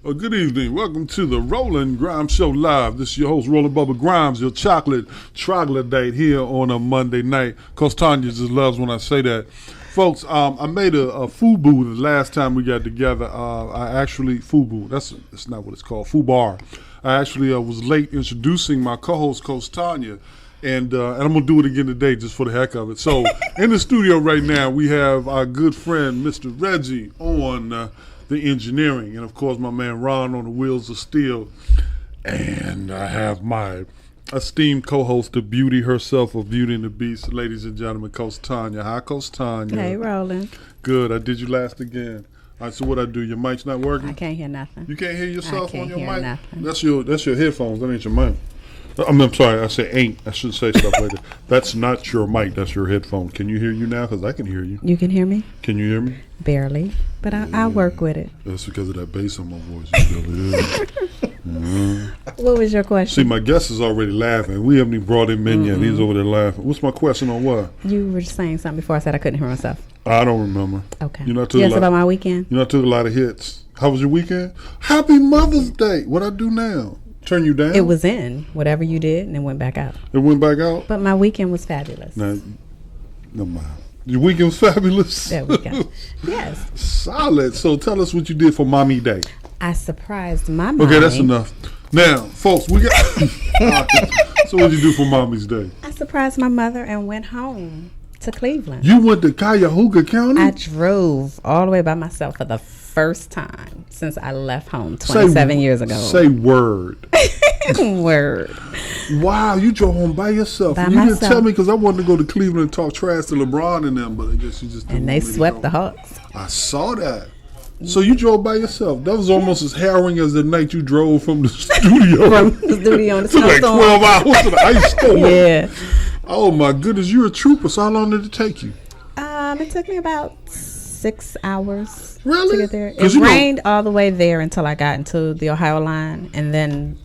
Good evening. Welcome to the Roland Grimes Show Live. This is your host, Roland Bubba Grimes, your chocolate troglodyte here on a Monday night. Coach Tanya just loves when I say that. Folks, I made a FUBU the last time we got together. FUBU, that's not what it's called, FUBAR. I actually was late introducing my co-host, Coach Tanya, and I'm going to do it again today just for the heck of it. So, in the studio right now, we have our good friend, Mr. Reggie, on the engineering, and of course my man Ron on the wheels of steel, and I have my esteemed co-host, the beauty herself of Beauty and the Beast, ladies and gentlemen, Coach Tanya. Hi, Coach Tanya. Hey, Roland. Good. I did you last again. All right, so what I do? Your mic's not working? I can't hear nothing. You can't hear yourself on your mic? Nothing. That's your headphones. That ain't your mic. I'm sorry. I say ain't. I shouldn't say stuff like that. That's not your mic. That's your headphone. Can you hear you now? Because I can hear you. You can hear me? Can you hear me? Barely, but I'll work with it. That's because of that bass on my voice. Mm-hmm. What was your question? See, my guest is already laughing. We haven't even brought him in yet. He's over there laughing. What's my question on what? You were saying something before I said I couldn't hear myself. I don't remember. Okay. Yes, about my weekend. I took a lot of hits. How was your weekend? Happy Mother's Day. What I do now? Turn you down? It was in whatever you did, and it went back out. It went back out? But my weekend was fabulous. Now, no mind. Your weekend was fabulous? That weekend. Yes. Solid. So tell us what you did for Mommy Day. I surprised my mom. Okay, that's enough. Now, folks, we got... So what did you do for Mommy's Day? I surprised my mother and went home to Cleveland. You went to Cuyahoga County? I drove all the way by myself for the first time since I left home 27 years ago. Say word. Word. Wow, you drove home by yourself. By you myself. Didn't tell me because I wanted to go to Cleveland and talk trash to LeBron and them, but I guess you just didn't. And they swept the Hawks. I saw that. So you drove by yourself. That was almost as harrowing as the night you drove from the studio. From the studio in the snowstorm. Like 12 hours to the ice storm. Yeah. Oh my goodness, you're a trooper. So how long did it take you? It took me about 6 hours. Really? To get there. It rained all the way there until I got into the Ohio line, and then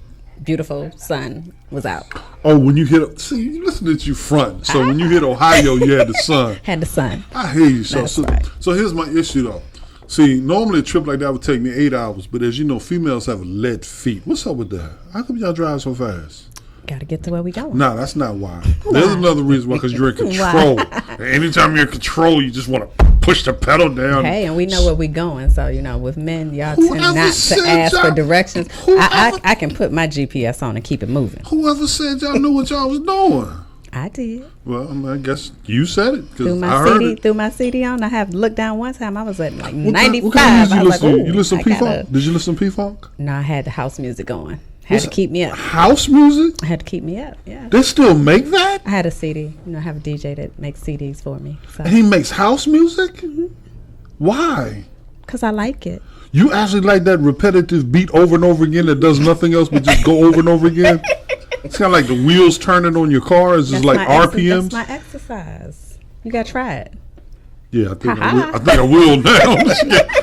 beautiful sun was out. Oh, when you hit, see, listen to you front. So when you hit Ohio, you had the sun. Had the sun. I hear you. So right. So here's my issue though. See, normally a trip like that would take me 8 hours, but as you know, females have lead feet. What's up with that? How come y'all drive so fast? Got to get to where we going. Nah, that's not why. There's another reason why, because you're in control. Anytime you're in control, you just want to push the pedal down. Hey, and we know where we're going. So, with men, y'all tend not to ask for directions. I can put my GPS on and keep it moving. Whoever said y'all knew what y'all was doing? I did. Well, I guess you said it. Threw my CD on. I have looked down one time. I was at like 95. What kind of music you listen to P-Funk? Did you listen to P-Funk? No, I had the house music going. Had to keep me up. House music? I had to keep me up, yeah. They still make that? I had a CD. I have a DJ that makes CDs for me. So. And he makes house music? Mm-hmm. Why? Because I like it. You actually like that repetitive beat over and over again that does nothing else but just go over and over again? It's kind of like the wheels turning on your car. It's just like RPMs. That's my exercise. You got to try it. Yeah, I think I will now.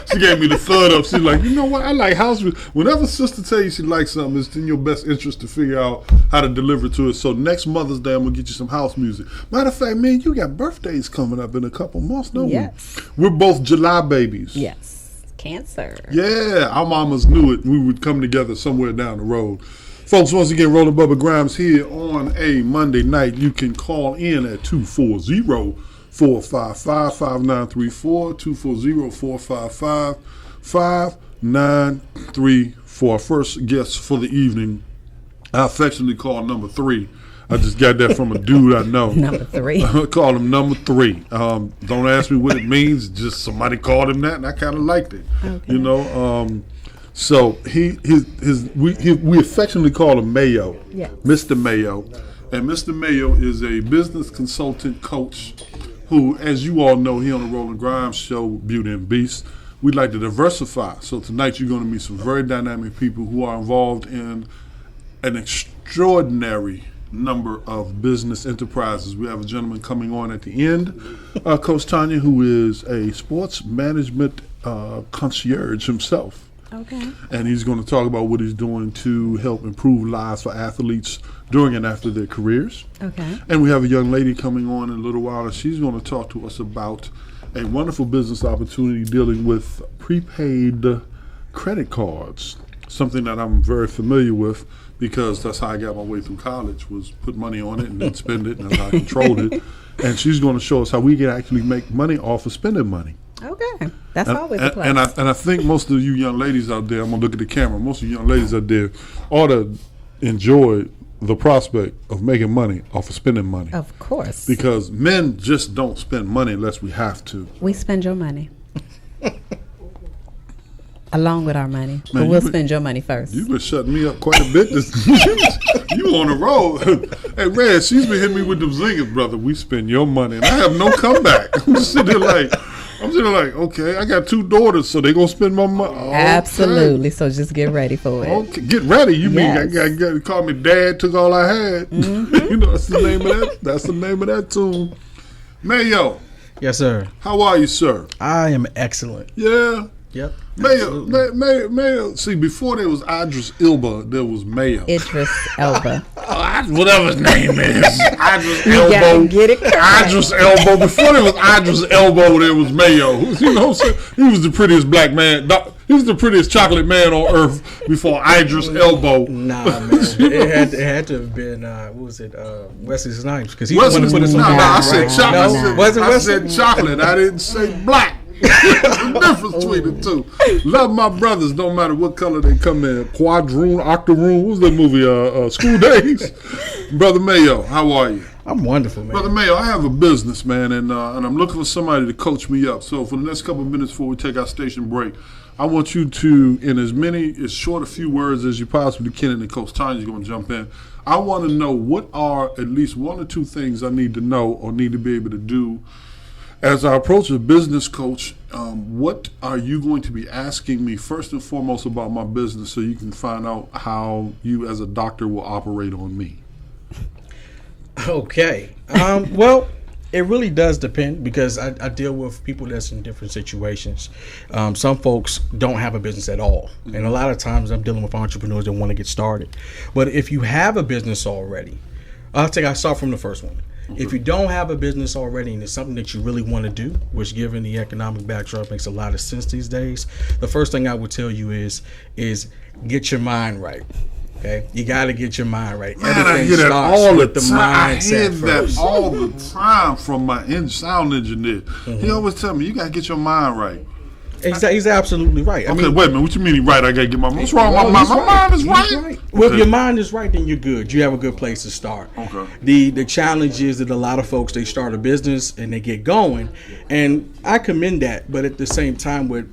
She gave me the thud up. She's like, you know what? I like house music. Whenever sister tell you she likes something, it's in your best interest to figure out how to deliver to it. So next Mother's Day, I'm going to get you some house music. Matter of fact, man, you got birthdays coming up in a couple months, don't we? Yes. We're both July babies. Yes. Cancer. Yeah, our mamas knew it. We would come together somewhere down the road. Folks, once again, Roland Bubba Grimes here on a Monday night. You can call in at 240-455-5934, 240-455-5934. Our first guest for the evening, I affectionately call number 3. I just got that from a dude I know. Number 3. I call him number 3. Don't ask me what it means. Just somebody called him that, and I kind of liked it. Okay. So we affectionately call him Mayo, yes. Mr. Mayo, and Mr. Mayo is a business consultant coach who, as you all know, here on the Roland Grimes Show, Beauty and Beast, we'd like to diversify. So tonight you're going to meet some very dynamic people who are involved in an extraordinary number of business enterprises. We have a gentleman coming on at the end, Coach Tanya, who is a sports management concierge himself. Okay. And he's going to talk about what he's doing to help improve lives for athletes during and after their careers. Okay. And we have a young lady coming on in a little while, and she's going to talk to us about a wonderful business opportunity dealing with prepaid credit cards, something that I'm very familiar with because that's how I got my way through college, was put money on it and then spend it, and that's how I controlled it. And she's going to show us how we can actually make money off of spending money. Okay, that's always a plus. And I think most of you young ladies out there, I'm going to look at the camera, most of you young ladies out there ought to enjoy the prospect of making money off of spending money. Of course. Because men just don't spend money unless we have to. We spend your money. Along with our money. Man, but we'll spend your money first. You've been shutting me up quite a bit. You on the road. Hey, Red, she's been hitting me with them zingers, brother. We spend your money. And I have no comeback. I'm sitting there like, okay, I got 2 daughters, so they going to spend my money. Okay. Absolutely. So just get ready for it. Okay, get ready. You mean I got to call me dad, took all I had. Mm-hmm. You know, that's the name of that. That's the name of that tune. Mayo. Yes, sir. How are you, sir? I am excellent. Yeah. Yep. Mayo. See, before there was Idris Elba, there was Mayo. Idris Elba. Whatever his name is. Idris Elba. Get it correct. Idris Elba. Before there was Idris Elba, there was Mayo. You know what I'm saying? He was the prettiest black man. He was the prettiest chocolate man on earth before Idris Elba. Nah, man. It had to have been, what was it, Wesley Snipes. Because he was the one to put us on the I map, said right? chocolate. No? I said chocolate. I didn't say black. The difference between the two. Love my brothers, no matter what color they come in. Quadroon, Octoroon. What was that movie? School Days. Brother Mayo, how are you? I'm wonderful, man. Brother Mayo, I have a business, man, and I'm looking for somebody to coach me up. So for the next couple of minutes before we take our station break, I want you to, in as short a few words as you possibly can, and then Coach Tanya's going to jump in. I want to know what are at least 1 or 2 things I need to know or need to be able to do as I approach a business coach. What are you going to be asking me first and foremost about my business so you can find out how you as a doctor will operate on me? Okay. Well, it really does depend because I deal with people that's in different situations. Some folks don't have a business at all. Mm-hmm. And a lot of times I'm dealing with entrepreneurs that want to get started. But if you have a business already, I'll start from the first one. Okay. If you don't have a business already and it's something that you really want to do, which given the economic backdrop makes a lot of sense these days, the first thing I would tell you is get your mind right. Okay, you got to get your mind right. Man, everything I hear that starts all with the the time. I hear mindset first. that all the time from my sound engineer. Mm-hmm. He always tell me, you got to get your mind right. He's absolutely right. Okay, wait a minute. What you mean he right? I got to get my mind. What's wrong with my mind? My mind is right. Well, if your mind is right, then you're good. You have a good place to start. Okay. The challenge is that a lot of folks, they start a business and they get going, and I commend that. But at the same time, what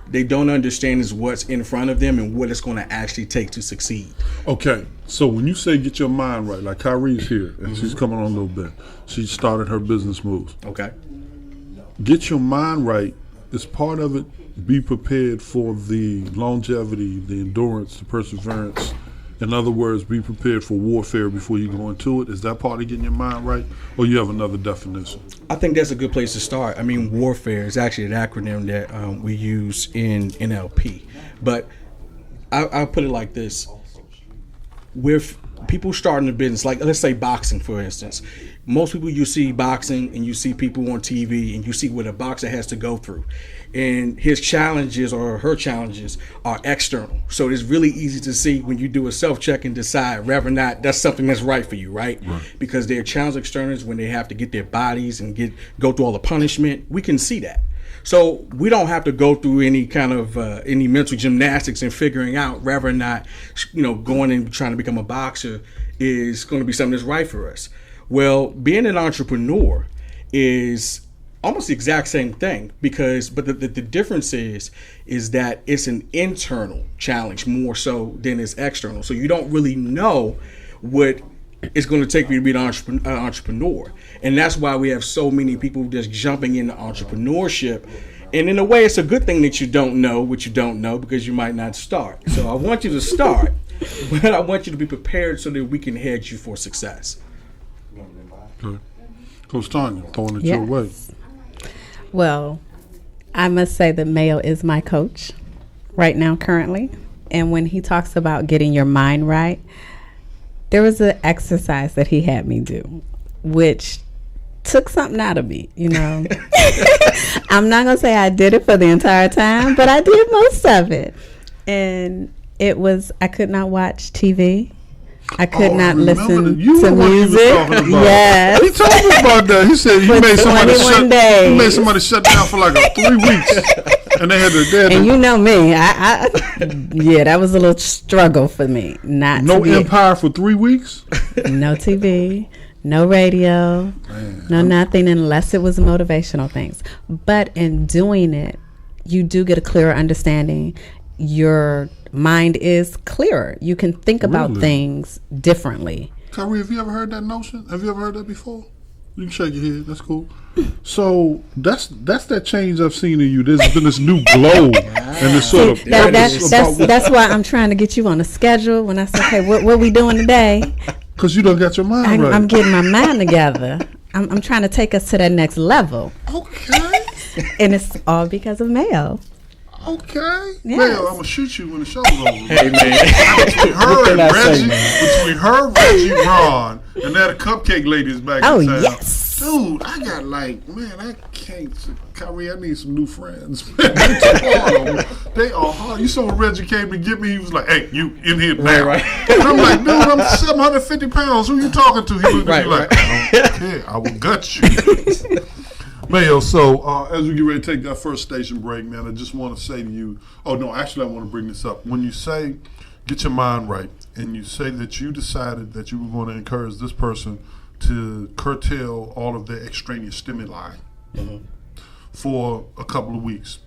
they don't understand is what's in front of them and what it's going to actually take to succeed. Okay, so when you say get your mind right, like Kyrie's here, and she's coming on a little bit. She started her business moves. Okay. Get your mind right is part of it. Be prepared for the longevity, the endurance, the perseverance. In other words, be prepared for warfare before you go into it. Is that part of getting your mind right, or you have another definition? I think that's a good place to start. I mean, warfare is actually an acronym that we use in NLP. But I'll put it like this. With people starting a business, like let's say boxing, for instance. Most people, you see boxing and you see people on TV and you see what a boxer has to go through. And his challenges or her challenges are external. So it's really easy to see when you do a self-check and decide whether or not that's something that's right for you, right? Because their challenge externals when they have to get their bodies and go through all the punishment, we can see that. So we don't have to go through any kind of any mental gymnastics and figuring out whether or not, going and trying to become a boxer is going to be something that's right for us. Well, being an entrepreneur is almost the exact same thing but the difference is that it's an internal challenge more so than it's external. So you don't really know what it's going to take for you to be an entrepreneur. And that's why we have so many people just jumping into entrepreneurship. And in a way, it's a good thing that you don't know what you don't know because you might not start. So I want you to start, but I want you to be prepared so that we can head you for success. Good. Coach Tanya, throwing it your way. Well, I must say that Mayo is my coach right now currently. And when he talks about getting your mind right, there was an exercise that he had me do, which took something out of me, I'm not going to say I did it for the entire time, but I did most of it. And it was, I could not watch TV. I could not remember listen that. You to were what he was music. talking about. Yes. He told me about that. He said For 21 days. you made somebody shut down for like 3 weeks, and they had to. And you know me, I yeah, that was a little struggle for me. Not No to be, Empire for 3 weeks. no TV, no radio, no nothing, unless it was motivational things. But in doing it, you do get a clearer understanding. Your mind is clearer. You can think about Really? things differently. Kyrie, have you ever heard that notion? Have you ever heard that before? You can shake your head. That's cool. So that's that change I've seen in you. There's been this new glow and this sort of. That's why I'm trying to get you on a schedule. When I say, "Okay, what we doing today?" Because you don't got your mind right. I'm getting my mind together. I'm trying to take us to that next level. Okay. And it's all because of Mayo. Okay. Yes. Well, I'm gonna shoot you when the show's over. Hey, man. Between her What and can I say, Reggie, man? between her, Reggie, Ron, and that cupcake ladies back Oh, in town. yes. Dude, I got like, man, I can't. Kyrie, I need some new friends. They hard. They are hard. You saw when Reggie came to get me, he was like, hey, you in here now. Right. And I'm like, dude, I'm 750 pounds. Who you talking to? He looked at me Right, like, I don't care. I will gut you. Mayo, so as we get ready to take that first station break, man, I just want to say to you, I want to bring this up. When you say get your mind right, and you say that you decided that you were going to encourage this person to curtail all of their extraneous stimuli for a couple of weeks,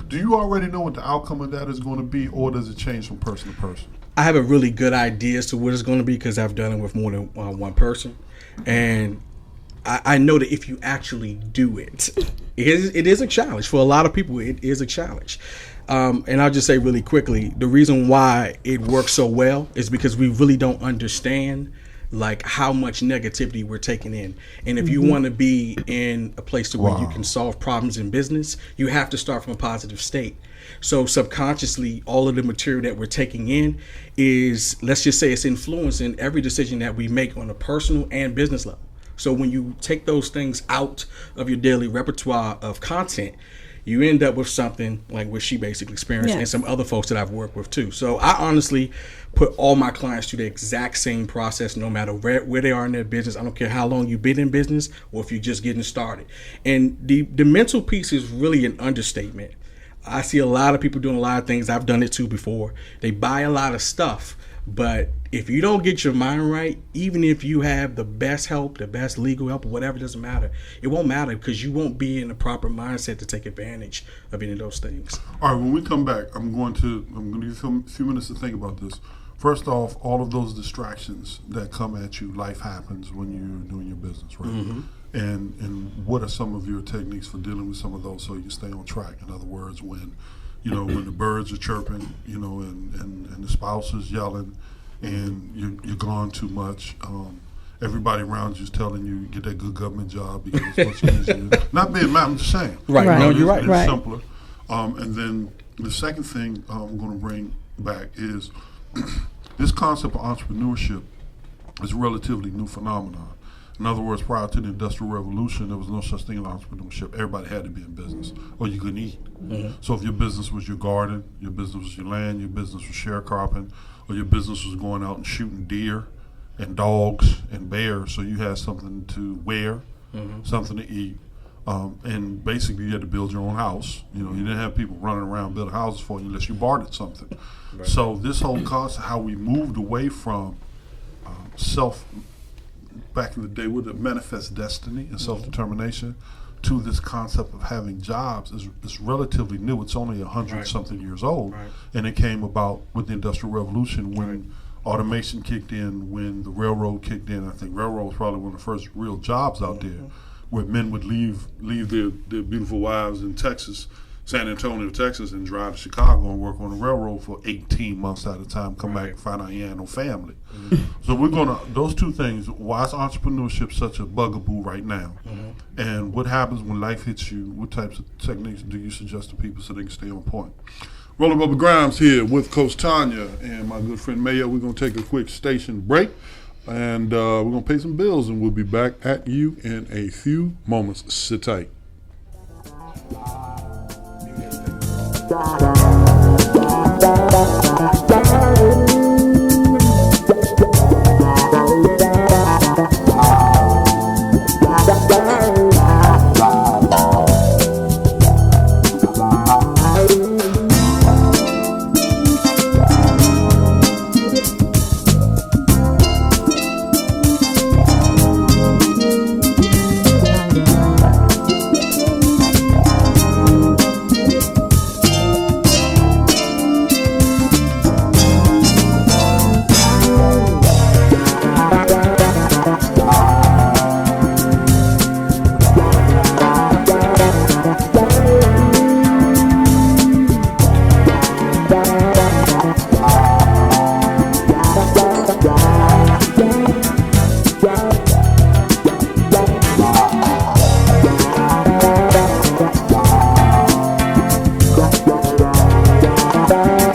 do you already know what the outcome of that is going to be, or does it change from person to person? I have a really good idea as to what it's going to be because I've done it with more than one person. And I know that if you actually do it, it is a challenge. For a lot of people, it is a challenge. And I'll just say really quickly, the reason why it works so well is because we really don't understand like how much negativity we're taking in. And if you want to be in a place to where you can solve problems in business, you have to start from a positive state. So subconsciously, all of the material that we're taking in is, let's just say, it's influencing every decision that we make on a personal and business level. So when you take those things out of your daily repertoire of content, you end up with something like what she basically experienced, Yes. and some other folks that I've worked with too. So I honestly put all my clients through the exact same process, no matter where they are in their business. I don't care how long you've been in business or if you're just getting started. And the mental piece is really an understatement. I see a lot of people doing a lot of things. I've done it too before. They buy a lot of stuff, but if you don't get your mind right, even if you have the best help, the best legal help, whatever, doesn't matter. It won't matter because you won't be in the proper mindset to take advantage of any of those things. All right, when we come back, I'm going to give you a few minutes to think about this. First off, all of those distractions that come at you, life happens when you're doing your business, right? Mm-hmm. And what are some of your techniques for dealing with some of those so you stay on track? In other words, when the birds are chirping, and the spouse is yelling, and you're gone too much. Everybody around you is telling you get that good government job because it's much easier. Not being mad, I'm just saying. Right. No, you're right. It's simpler. And then the second thing I'm going to bring back is this concept of entrepreneurship is a relatively new phenomenon. In other words, prior to the Industrial Revolution, there was no such thing as entrepreneurship. Everybody had to be in business, or you couldn't eat. Mm-hmm. So if your business was your garden, your business was your land, your business was sharecropping, or your business was going out and shooting deer and dogs and bears, so you had something to wear, something to eat, and basically you had to build your own house. You didn't have people running around building houses for you unless you bartered something. Right. So this whole concept, how we moved away from back in the day with the manifest destiny and self-determination to this concept of having jobs is relatively new. It's only 100-something years old, and it came about with the Industrial Revolution when automation kicked in, when the railroad kicked in. I think railroad was probably one of the first real jobs out there where men would leave their beautiful wives in Texas, San Antonio, Texas, and drive to Chicago and work on the railroad for 18 months at a time, come back and find out he had no family. So we're going to, those two things, why is entrepreneurship such a bugaboo right now? And what happens when life hits you? What types of techniques do you suggest to people so they can stay on point? Roland Bubba Grimes here with Coach Tanya and my good friend Mayo. We're going to take a quick station break, and we're going to pay some bills, and we'll be back at you in a few moments. Sit tight.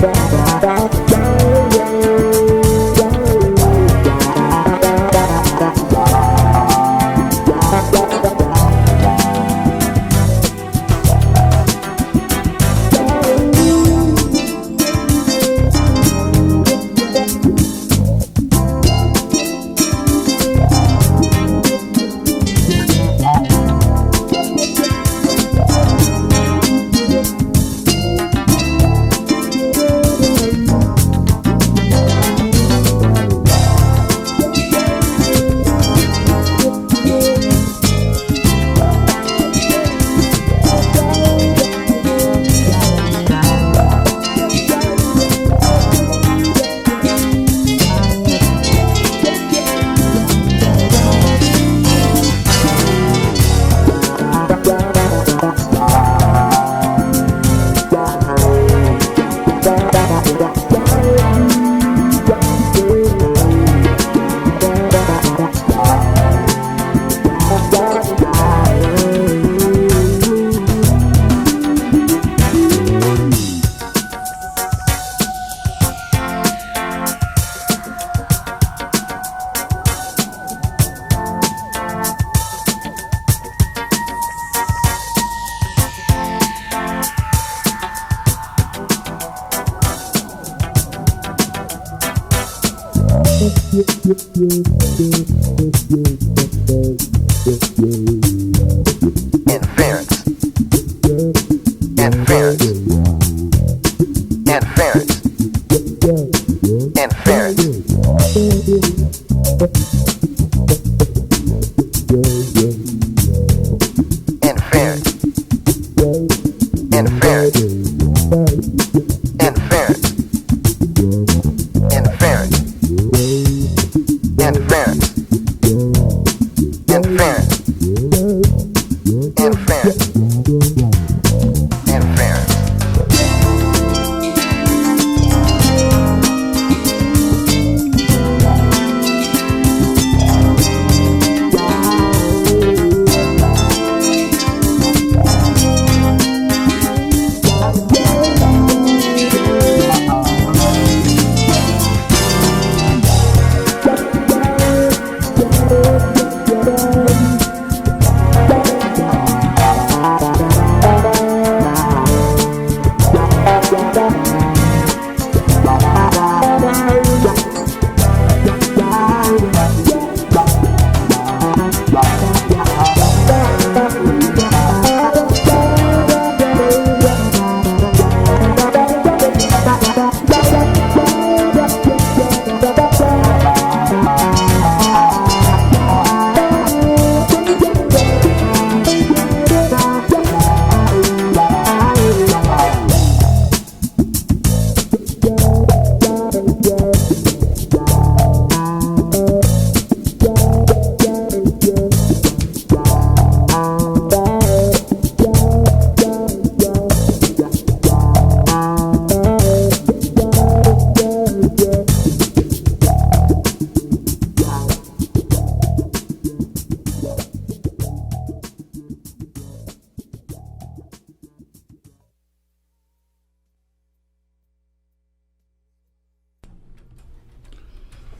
Interference. Interference. Interference. Interference. Interference. Interference. Interference. Interference. Interference. Interference. Interference. Interference.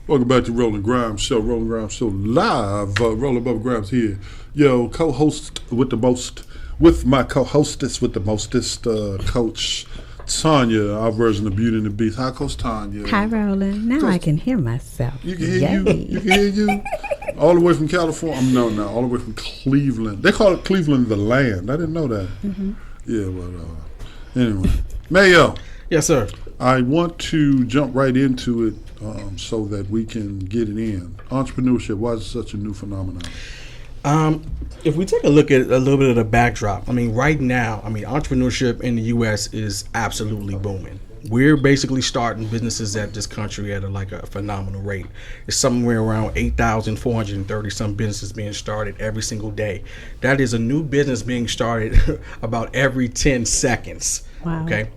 Welcome back to Roland Grimes Show. Roland Grimes Show live. Roland Bubba Grimes here. Yo, co-host with the most, with my co-hostess with the mostest, Coach Tanya, our version of Beauty and the Beast. Hi, Coach Tanya. Hi, Roland. Now I can hear myself. You can hear you. You can hear you. All the way from California. No, all the way from Cleveland. They call it Cleveland the land. I didn't know that. Mm-hmm. Yeah, but anyway. Mayo. Yes, sir. I want to jump right into it so that we can get it in. Entrepreneurship, why is it such a new phenomenon? If we take a look at a little bit of the backdrop, right now, entrepreneurship in the U.S. is absolutely booming. We're basically starting businesses at this country at a phenomenal rate. It's somewhere around 8,430 some businesses being started every single day. That is a new business being started about every 10 seconds. Wow. Okay.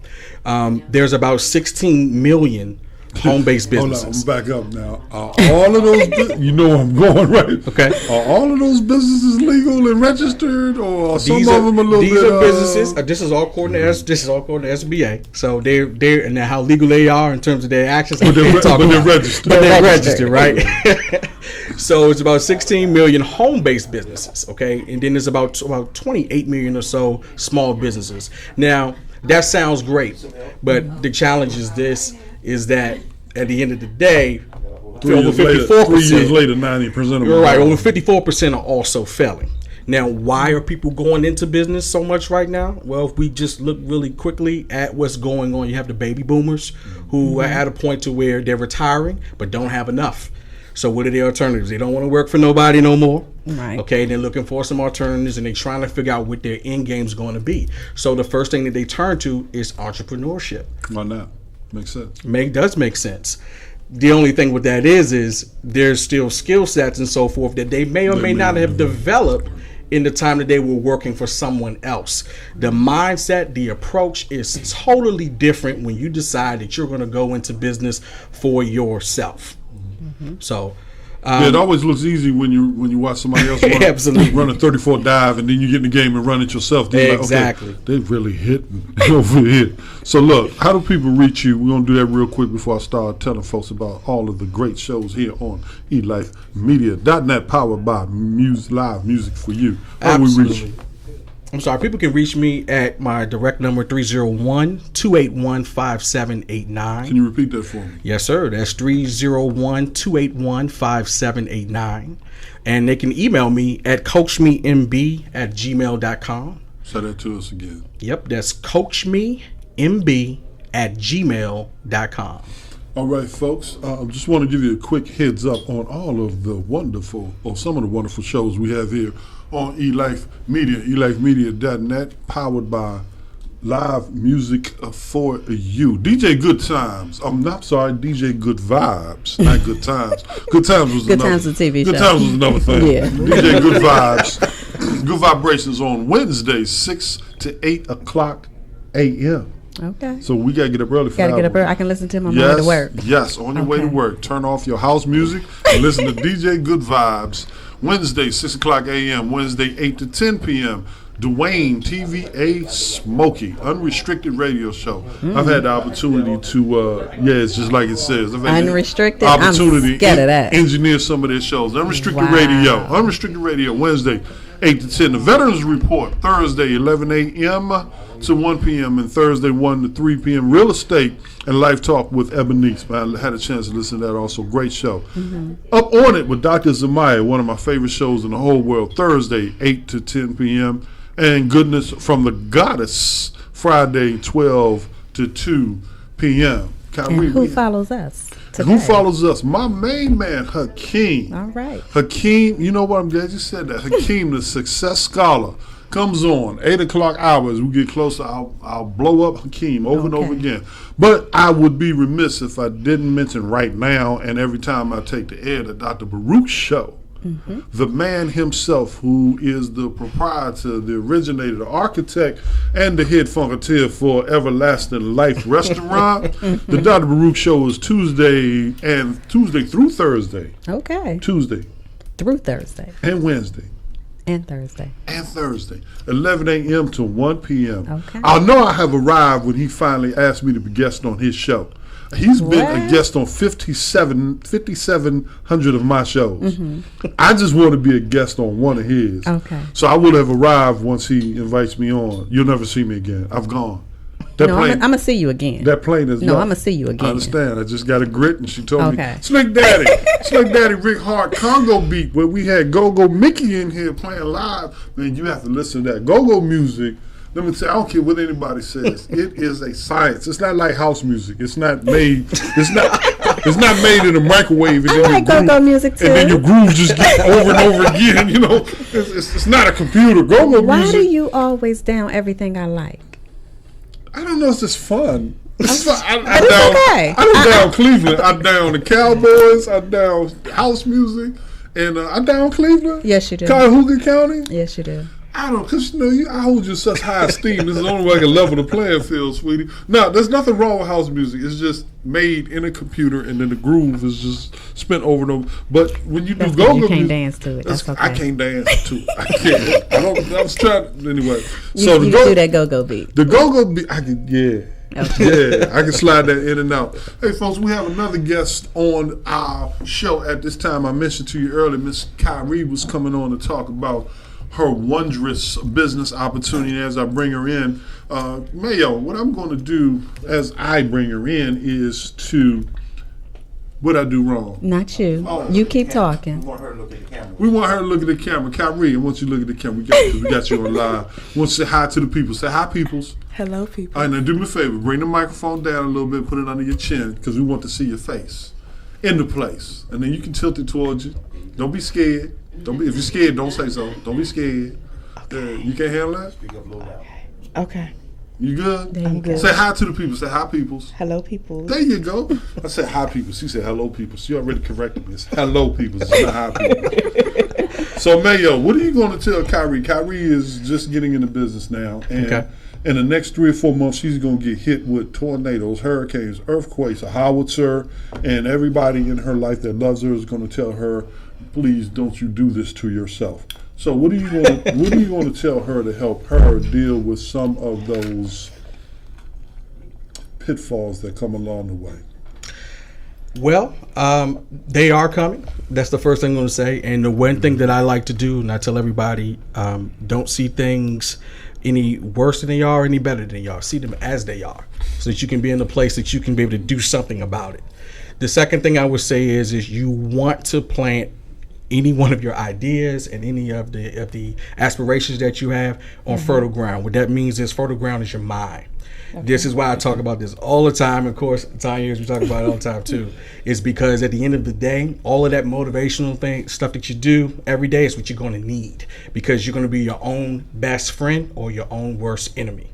There's about 16 million home-based Hold on, businesses. I'm back up now. Are all of those, you know where I'm going, right? Okay. Are all of those businesses legal and registered, or are some of them a little bit? These are businesses. This is all according to SBA. So they're and how legal they are in terms of their actions. But they're registered. But they're registered, right? So it's about 16 million home-based businesses, okay, and then there's about 28 million or so small businesses. Now that sounds great, but the challenge is that at the end of the day, over 54%. 3 years later, 90% of them. You're right. Over 54% are also failing. Now, why are people going into business so much right now? Well, if we just look really quickly at what's going on, you have the baby boomers who are at a point to where they're retiring but don't have enough. So what are the alternatives? They don't want to work for nobody no more. Right. Okay, they're looking for some alternatives and they're trying to figure out what their end game is going to be. So the first thing that they turn to is entrepreneurship. Why not? Makes sense. Does make sense. The only thing with that is there's still skill sets and so forth that they may or may not have developed in the time that they were working for someone else. The mindset, the approach is totally different when you decide that you're going to go into business for yourself. So Yeah, it always looks easy when you watch somebody else Absolutely. run a 34 dive, and then you get in the game and run it yourself. Then you're Exactly. Like, okay, they really hitting over here. So look, how do people reach you? We're gonna do that real quick before I start telling folks about all of the great shows here on eLifeMedia.net, powered by Live Music for You. How do we reach you? I'm sorry, people can reach me at my direct number 301-281-5789. Can you repeat that for me? Yes, sir. That's 301-281-5789. And they can email me at coachmemb@gmail.com. Say that to us again. Yep, that's coachmemb@gmail.com. All right, folks. Just want to give you a quick heads up on all of the wonderful, or some of the wonderful shows we have here on eLife Media, eLifeMedia.net, powered by Live Music for You. DJ Good Times. I'm not sorry, DJ Good Vibes, not Good Times. Good Times was Good another. Times is a TV Good show. Times was another thing. Yeah. DJ Good Vibes. Good Vibrations on Wednesdays, 6 to 8 o'clock a.m. Okay. So we gotta get up early for Gotta that get up one. early. I can listen to him on my way to work. Yes, on your way to Okay. work. Turn off your house music and listen to DJ Good Vibes. Wednesday, 6 o'clock a.m. Wednesday, 8 to 10 p.m. Dwayne TVA Smokey, unrestricted radio show. I've had the opportunity to, it's just like it says. I've had Unrestricted? the opportunity I'm scared of that. engineer some of their shows. Unrestricted Wow. Radio. Unrestricted Radio, Wednesday, 8 to 10. The Veterans Report, Thursday, 11 a.m. to 1 p.m. and Thursday, 1 to 3 p.m. Real Estate and Life Talk with Ebonice. I had a chance to listen to that also. Great show. Up on It with Dr. Zamaya, one of my favorite shows in the whole world. Thursday, 8 to 10 p.m. And Goodness from the Goddess, Friday, 12 to 2 p.m. And who follows us today? Who follows us? My main man, Hakeem. All right. Hakeem, you know what? I'm glad you said that. Hakeem, the success scholar, comes on 8 o'clock hours. We get closer. I'll blow up Hakeem over and over again. But I would be remiss if I didn't mention right now and every time I take the air the Dr. Baruch Show. The man himself, who is the proprietor, the originator, the architect, and the head funketeer for Everlasting Life Restaurant. The Dr. Baruch Show is Tuesday through Thursday. Okay. Tuesday Through Thursday and Wednesday. and Thursday. 11 a.m. to 1 p.m. Okay. I know I have arrived when he finally asked me to be guest on his show. He's been a What? guest on 5,700 of my shows. I just want to be a guest on one of his. Okay. So I would have arrived once he invites me on. You'll never see me again. I've gone. That No, I'm gonna see you again. that plane is No, left. I'm gonna see you again. I understand. I just got a grit, and she told Okay. me, Slick Daddy Rick Hard Congo beat, where we had Go-Go Mickey in here playing live. Man, you have to listen to that Go-Go music. Let me say, I don't care what anybody says. It is a science. It's not like house music. It's not made. It's not made in a microwave. And I then like your go-go groove- music too. And then your grooves just get over and over again. You know, it's not a computer. Go-Go Why music. do you always down everything I like? I don't know. It's just fun. It's fun. I it's down, okay. I don't down Cleveland. I down the Cowboys. I down house music, and I down Cleveland. Yes, you do. Cuyahoga County. Yes, you do. I don't, because I hold you in such high esteem. This is the only way I can level the playing field, sweetie. No, there's nothing wrong with house music. It's just made in a computer, and then the groove is just spent over and over. But when you do That's 'cause go-go you can't music, dance to it. That's okay. I can't dance to it. I can't. I was trying anyway. You do that go-go beat. The go-go beat, I can, yeah. Okay. Yeah, I can slide that in and out. Hey, folks, we have another guest on our show at this time. I mentioned to you earlier, Miss Kyrie was coming on to talk about her wondrous business opportunity. As I bring her in, Mayo, what I'm going to do as I bring her in is to, what I do wrong? Not you. You keep talking. We want her to look at the camera. We want her to look at the camera. Kyrie, I want you to look at the camera. We got you on live. We want you to say hi to the people. Say hi, peoples. Hello, people. All right, now do me a favor. Bring the microphone down a little bit. Put it under your chin because we want to see your face in the place. And then you can tilt it towards you. Don't be scared. Don't be. If you're scared, don't say so. Don't be scared. You can't handle that? Speak up, low down. Okay. You good? I'm good. Say hi to the people. Say hi, peoples. Hello, people. There you go. I said hi, people. She said hello, people. She already corrected me. It's hello, people. It's not hi, people. So, Mayo, what are you going to tell Kyrie? Kyrie is just getting into business now. And Okay. in the next 3 or 4 months, she's going to get hit with tornadoes, hurricanes, earthquakes, a howitzer, and everybody in her life that loves her is going to tell her, please don't you do this to yourself. So what are you going to tell her to help her deal with some of those pitfalls that come along the way? Well, they are coming. That's the first thing I'm going to say. And the one thing that I like to do, and I tell everybody, don't see things any worse than they are, any better than they are. See them as they are, so that you can be in a place that you can be able to do something about it. The second thing I would say is you want to plant any one of your ideas and any of the aspirations that you have on fertile ground. What that means is fertile ground is your mind. Okay. This is why I talk about this all the time. Of course, Tanya, we talk about it all the time too. Is because at the end of the day, all of that motivational stuff that you do every day is what you're going to need, because you're going to be your own best friend or your own worst enemy.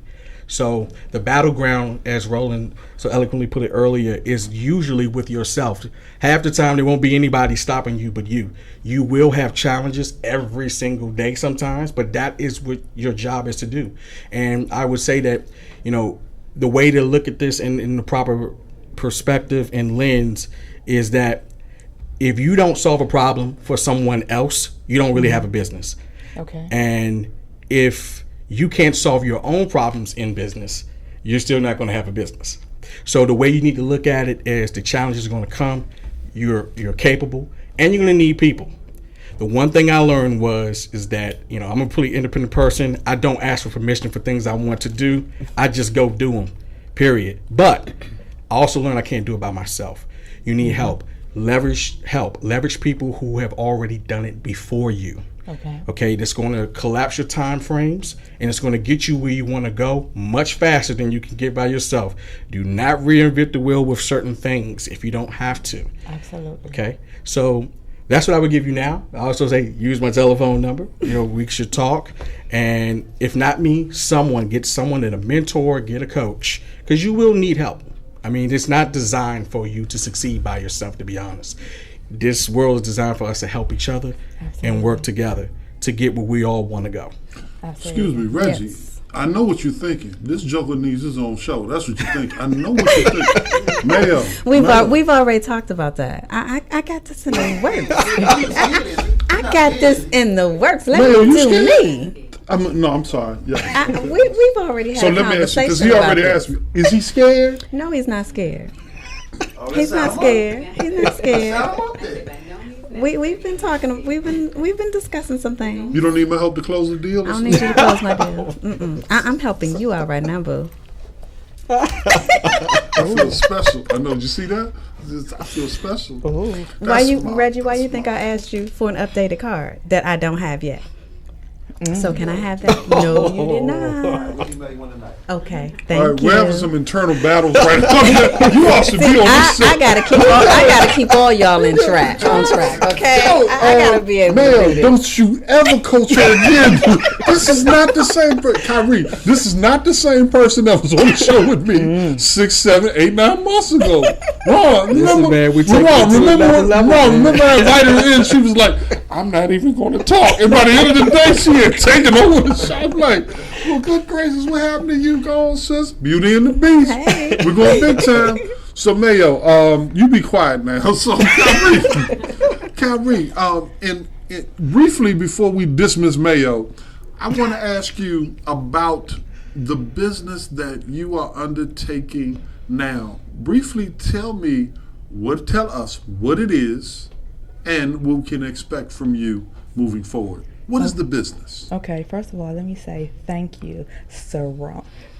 So the battleground, as Roland so eloquently put it earlier, is usually with yourself. Half the time there won't be anybody stopping you but you. You will have challenges every single day sometimes, but that is what your job is to do. And I would say that, the way to look at this in the proper perspective and lens is that if you don't solve a problem for someone else, you don't really have a business. Okay. And if you can't solve your own problems in business, you're still not going to have a business. So the way you need to look at it is the challenges are going to come, you're capable, and you're going to need people. The one thing I learned is that, I'm a pretty independent person. I don't ask for permission for things I want to do. I just go do them, period. But I also learned I can't do it by myself. You need help. Leverage people who have already done it before you. Okay, that's going to collapse your time frames, and it's going to get you where you want to go much faster than you can get by yourself. Do not reinvent the wheel with certain things if you don't have to. Absolutely. Okay, so that's what I would give you now. I also say use my telephone number. We should talk, and if not me, get someone in a mentor, get a coach, because you will need help. I mean, it's not designed for you to succeed by yourself, to be honest. This world is designed for us to help each other and work together to get where we all want to go. Absolutely. Excuse me, Reggie. Yes. I know what you're thinking. This joker needs his own show. That's what you think. I know what you're thinking. Mayo. We've already talked about that. I got this in the works. I got this in the works. Let Mayo, me you do scared? me. I'm sorry. Yeah. We've already had So a let me ask you, conversation because he about already this. asked me, is he scared? No, he's not scared. Oh, He's not scared. He's not scared. Sound up there. We've been talking. We've been discussing some things. You don't need my help to close the deal? I don't need you to close my deal. I'm helping you out right now, boo. I feel special. I know. Did you see that? I feel special. Reggie? Why you think I asked you for an updated card that I don't have yet? So can I have that? No, you did not. Okay, thank All right, you. we're having some internal battles right now. You all should be on this show. I gotta keep all y'all on track. Okay, I gotta be able to do Man, this. don't you ever coach her again. This is not the same person. Kyrie, this is not the same person that was on the show with me 6, 7, 8, 9 months ago. Ron, Listen, man, we take it Ron, to remember, another level, Ron, man. remember I invited her in. She was like, "I'm not even going to talk." And by the end of the day, she had taken over the show. I'm like, "Well, good gracious, what happened to you, go on, sis? Beauty and the Beast. Hey. We're going big time." So Mayo, you be quiet now. So Kyrie, and briefly before we dismiss Mayo, I want to ask you about the business that you are undertaking now. Briefly tell us what it is and what we can expect from you moving forward. What is the business? Okay, first of all, let me say thank you, Sir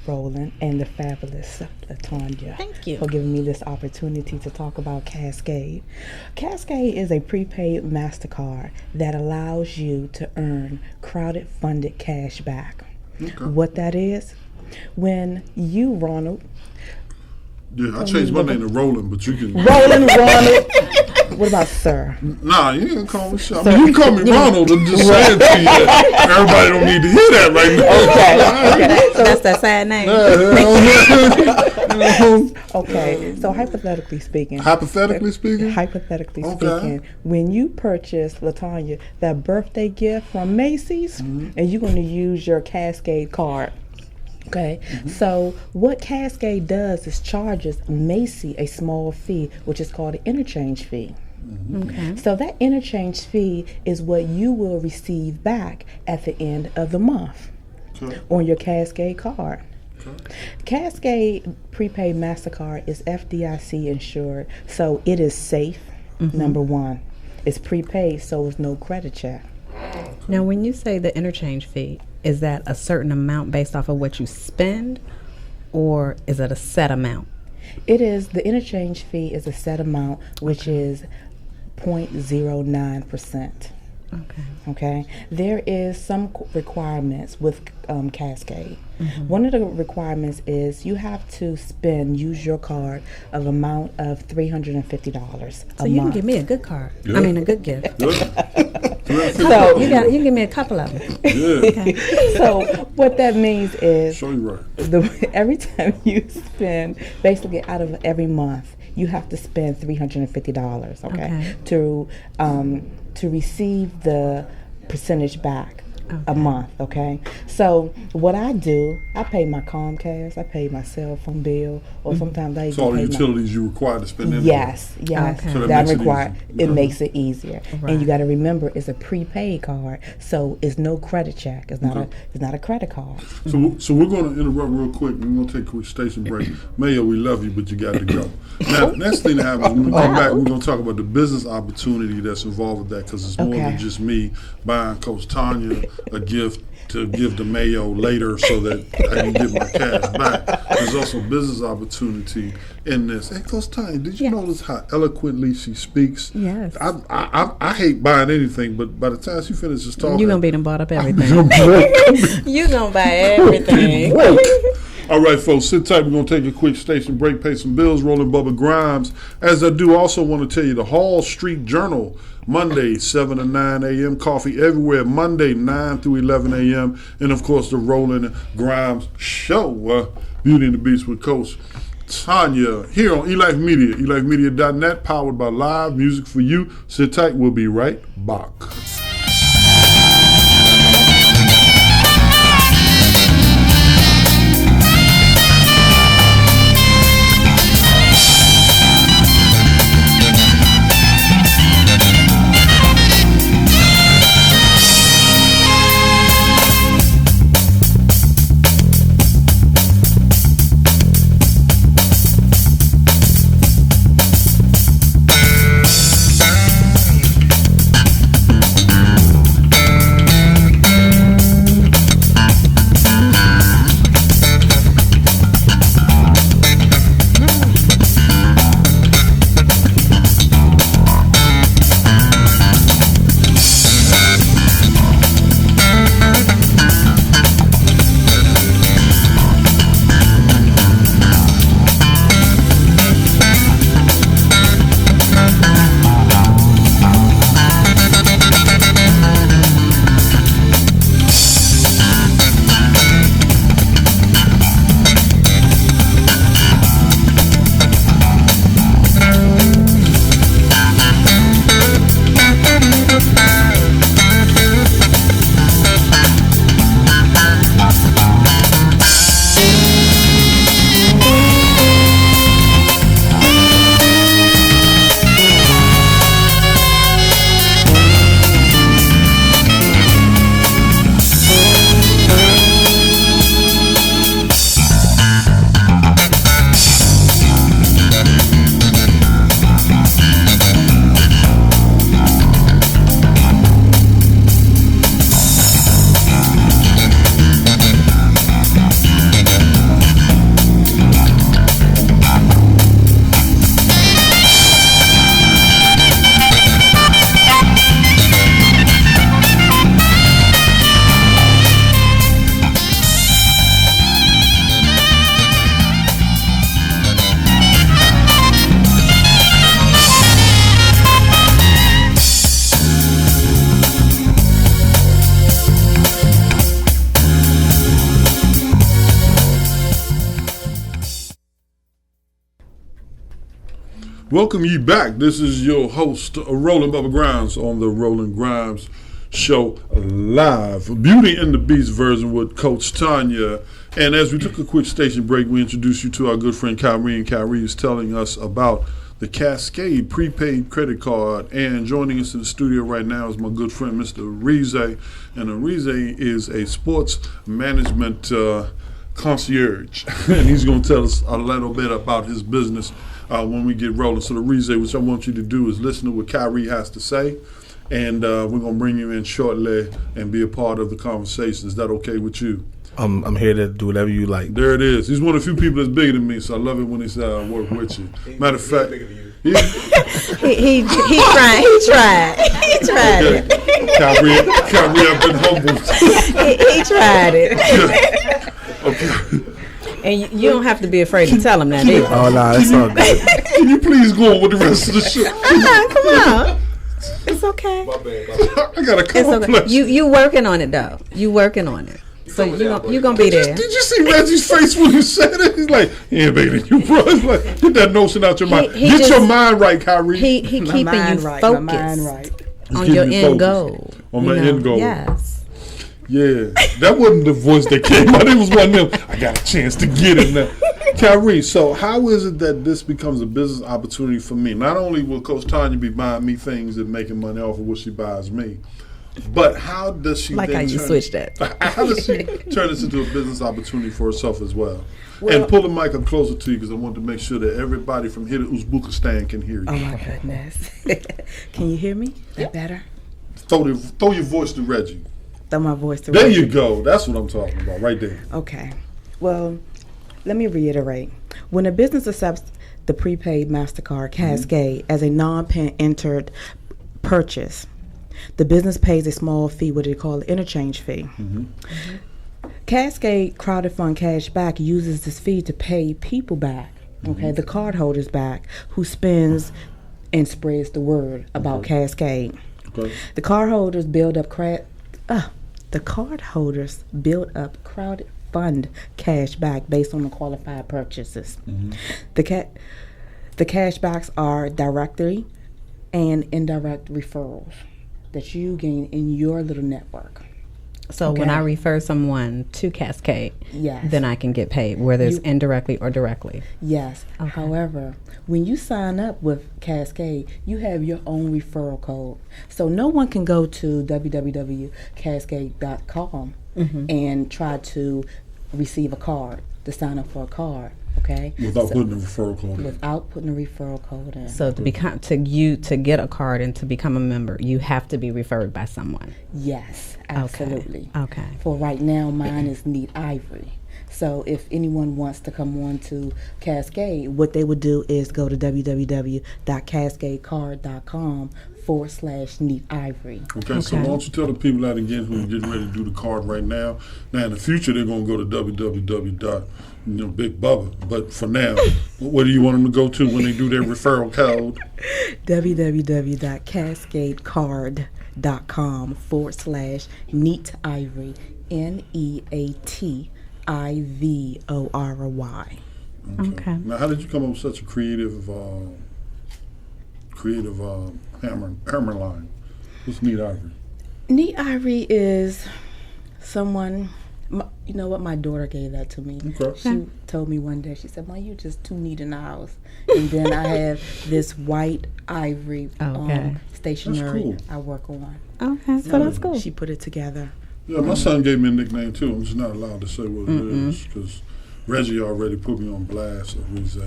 Roland and the fabulous LaTonya. Thank you. For giving me this opportunity to talk about Cascade. Cascade is a prepaid MasterCard that allows you to earn crowded funded cash back. Okay. What that is, when you, Ronald, Yeah, I changed my name to Roland, but you can. Ronald, what about Sir? Nah, you can call me Sean. I mean, you can call me Ronald. I'm just saying to you that everybody don't need to hear that right now. Okay. So that's that sad name. Okay, so hypothetically speaking. Hypothetically speaking? Hypothetically Okay. speaking, when you purchase, LaTonya, that birthday gift from Macy's, Mm-hmm. and you're going to use your Cascade card. Okay, so what Cascade does is charges Macy a small fee, which is called an interchange fee. Okay. So that interchange fee is what you will receive back at the end of the month Okay. on your Cascade card. Cascade prepaid MasterCard is FDIC insured, so it is safe, number one. It's prepaid, so it's no credit check. Now, when you say the interchange fee, is that a certain amount based off of what you spend, or is it a set amount? It is, the interchange fee is a set amount, which is 0.09%. Okay. Okay, there is some requirements with Cascade. One of the requirements is you have to use your card of amount of $350 So a you can month. give me a good card. Yeah. I mean, a good gift. So You can give me a couple of them. Yeah. so what that means is Show you right. every time you spend, basically out of every month, you have to spend $350. Okay, to receive the percentage back a month. Okay, so what I do, I pay my Comcast, I pay my cell phone bill, or sometimes I It's even all the pay utilities you required to spend in. Yes. Okay. So that that makes it required. easy. It makes it easier, Right. and you got to remember it's a prepaid card, so it's no credit check. It's not it's not a credit card. So we're going to interrupt real quick. We're going to take a quick station break. Mayo, we love you, but you got to go. Now, next thing that happens, when we come back, we're going to talk about the business opportunity that's involved with that, because it's more Okay. than just me buying Coach Tanya a gift to give to Mayo later so that I can get my cash back. There's also business opportunity in this. Hey, Coach Tanya, did you Yes. notice how eloquently she speaks? Yes. I hate buying anything, but by the time she finishes talking, You're going to be done bought up everything. I'm broke. You're going to buy everything. All right, folks, sit tight. We're going to take a quick station break, pay some bills, Roland Bubba Grimes. As I do, also want to tell you the Hall Street Journal, Monday, 7 to 9 a.m. Coffee everywhere, Monday, 9 through 11 a.m. And, of course, the Roland Grimes Show, Beauty and the Beast with Coach Tanya, here on eLife Media, elifemedia.net, powered by Live Music for You. Sit tight. We'll be right back. Welcome ye back. This is your host, Roland Bubba Grimes, on the Roland Grimes Show live. Beauty and the Beast version with Coach Tanya. And as we took a quick station break, we introduced you to our good friend Kyrie, and Kyrie is telling us about the Cascade prepaid credit card. And joining us in the studio right now is my good friend, Mr. Arize. And Arize is a sports management concierge. And he's going to tell us a little bit about his business when we get rolling. So Arize, what I want you to do is listen to what Kyrie has to say. And we're going to bring you in shortly and be a part of the conversation. Is that okay with you? I'm here to do whatever you like. There it is. He's one of the few people that's bigger than me, so I love it when he says I work with you. Matter of fact, He tried. okay. Kyrie, I've been humbled. He tried it. Okay. And you don't have to be afraid to tell him that either. Oh, nah, that's all good. Can you please go on with the rest of the show? Come on. It's okay. I got a It's okay. complex. You working on it though. You working on it. So you gonna be there. Did you see Reggie's face when you said it? He's like, he ain't bigger than you, bro. It's like, get that notion out your mind. he Get just- your mind right, Kyrie. He keeping you My mind focused right. on Keep your you end focused goal. on you my know? end goal. Yes. Yeah, that wasn't the voice that came out. It was one of them. I got a chance to get it now. Kyrie, so how is it that this becomes a business opportunity for me? Not only will Coach Tanya be buying me things and making money off of what she buys me, but how does she Like then how you turn switched that. How does she turn this into a business opportunity for herself as well? And pull the mic up closer to you because I want to make sure that everybody from here to Uzbekistan can hear you. Oh my goodness. Can you hear me? That better? Throw your voice to Reggie. Throw my voice to There Reggie. you go. That's what I'm talking about right there. Okay. Well, let me reiterate. When a business accepts the prepaid MasterCard Cascade as a non-pen entered purchase, the business pays a small fee, what they call an interchange fee. Cascade Crowded Fund Cash Back uses this fee to pay people back, okay, the cardholders back, who spends and spreads the word about Cascade. Okay. The cardholders build up crowded fund cash back based on the qualified purchases. The cash backs are directly and indirect referrals that you gain in your little network. So when Okay. I refer someone to Cascade, Yes. then I can get paid, whether it's You- indirectly or directly. Yes. Okay. However, when you sign up with Cascade, you have your own referral code. So no one can go to www.cascade.com and try to receive a card, to sign up for a card, okay? Without So- putting a referral code in. without putting a referral code in. So to get a card and to become a member, you have to be referred by someone. Yes, absolutely. Okay. For right now, mine is Neat Ivory. So if anyone wants to come on to Cascade, what they would do is go to www.cascadecard.com/Neat Ivory. Okay, so why don't you tell the people that again who are getting ready to do the card right now. Now in the future they're gonna go to Big Bubba. But for now, what do you want them to go to when they do their referral code? www.cascadecard.com/Neat Ivory. NEATIVORY. Okay. Now how did you come up with such a creative hammer line? What's Neat Ivory? Neat Ivory is someone, you know what, my daughter gave that to me. Okay. She told me one day, she said, "Mom, you just too neat in the house." And then I have this white ivory Okay. stationery That's cool. I work on. Okay, so that's cool. She put it together. Yeah, my son gave me a nickname too. I'm just not allowed to say what it is because Reggie already put me on blast. So we say.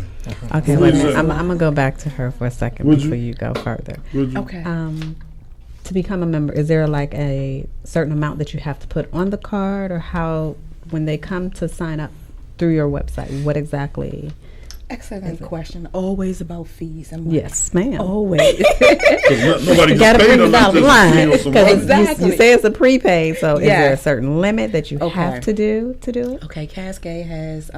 Okay, What wait a is minute. that? I'm gonna go back to her for a second Would you? before you go further. Would you? Okay. To become a member, is there like a certain amount that you have to put on the card, or how, when they come to sign up through your website, what exactly? Excellent question. Always about fees and money. Yes, ma'am. Always. Because nobody You gets gotta paid bring it unless down the there's a line fee or because some money. Exactly. you say it's a prepaid. So is there a Yes. certain limit that you Okay. have to do it? Okay, Cascade has